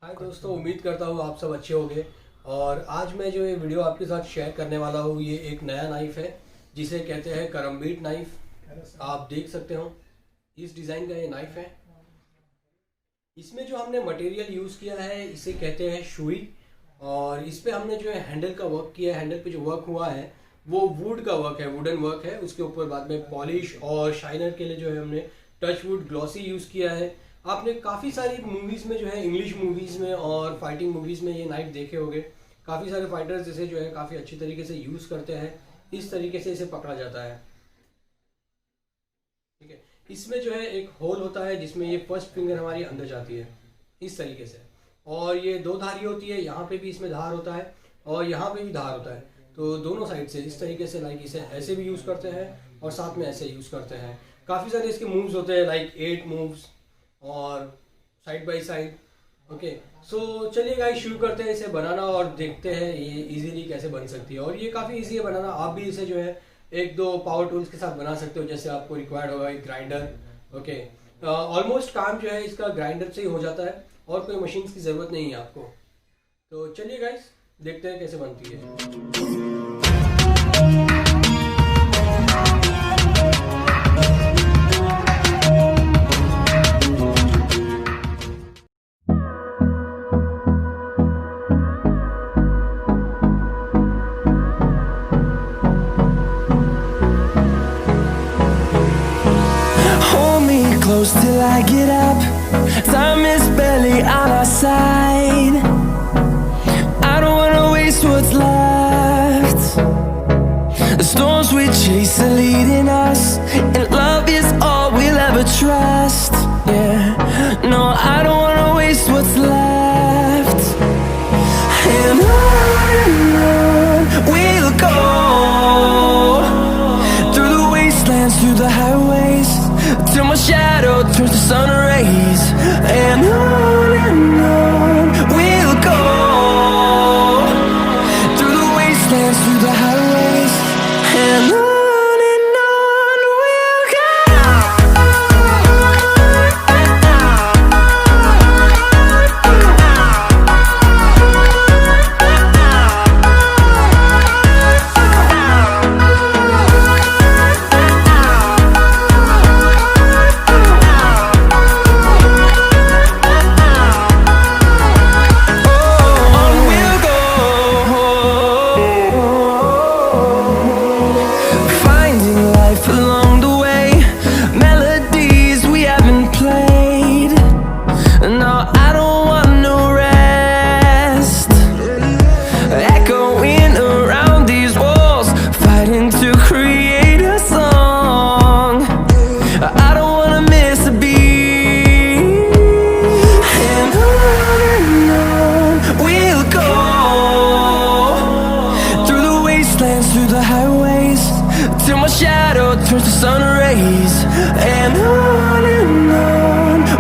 हाय दोस्तों, उम्मीद करता हूँ आप सब अच्छे होंगे। और आज मैं जो ये वीडियो आपके साथ शेयर करने वाला हूँ, ये एक नया नाइफ है जिसे कहते हैं करम्बिट नाइफ। आप देख सकते हो इस डिज़ाइन का ये नाइफ है। इसमें जो हमने मटेरियल यूज़ किया है इसे कहते हैं शूरी। और इस पे हमने जो है हैंडल का वर्क किया है। हैंडल पे जो वर्क हुआ है वो वुड का वर्क है, वुडन वर्क है। उसके ऊपर बाद में पॉलिश और शाइनर के लिए जो है हमने टच वुड ग्लॉसी यूज़ किया है। आपने काफ़ी सारी मूवीज़ में जो है, इंग्लिश मूवीज़ में और फाइटिंग मूवीज़ में ये नाइफ देखे होंगे। काफ़ी सारे फाइटर्स जैसे जो है काफ़ी अच्छी तरीके से यूज़ करते हैं। इस तरीके से इसे पकड़ा जाता है, ठीक है। इसमें जो है एक होल होता है जिसमें ये फर्स्ट फिंगर हमारी अंदर जाती है इस तरीके से। और ये दो धारी होती है, यहाँ पे भी इसमें धार होता है और यहाँ पे भी धार होता है। तो दोनों साइड से इस तरीके से लाइक इसे ऐसे भी यूज़ करते हैं और साथ में ऐसे यूज़ करते हैं। काफ़ी सारे इसके मूव्स होते हैं, लाइक 8 मूव्स और साइड बाय साइड। ओके, सो चलिए गाइस शुरू करते हैं इसे बनाना और देखते हैं ये इजीली कैसे बन सकती है। और ये काफ़ी इजी है बनाना। आप भी इसे जो है एक दो पावर टूल्स के साथ बना सकते हो। जैसे आपको रिक्वायर्ड होगा एक ग्राइंडर। ओके, ऑलमोस्ट काम जो है इसका ग्राइंडर से ही हो जाता है और कोई मशीन की ज़रूरत नहीं है आपको। तो चलिए गाइस देखते हैं कैसे बनती है। Close till I get up. Time is barely on our side. I don't wanna waste what's left. The storms we chase are leading us, and love is all we'll ever trust. Yeah, no, I don't wanna waste what's left. And on we'll go, through the wastelands, through the highways, till my shadow turns to sun rays. And on we'll go, through the wastelands, through the highways. And on we'll go. Through the highways, till my shadow turns to sun rays. And on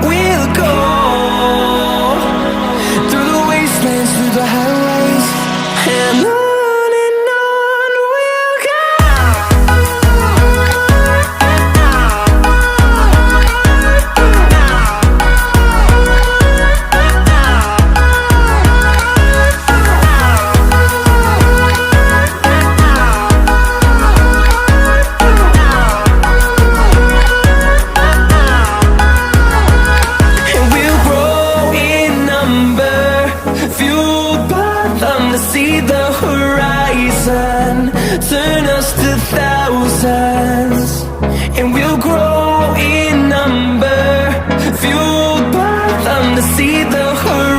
we'll go, through the wastelands, through the highways. And on we'll go. See the horizon, turn us to thousands, and we'll grow in number, fueled by them to see the horizon.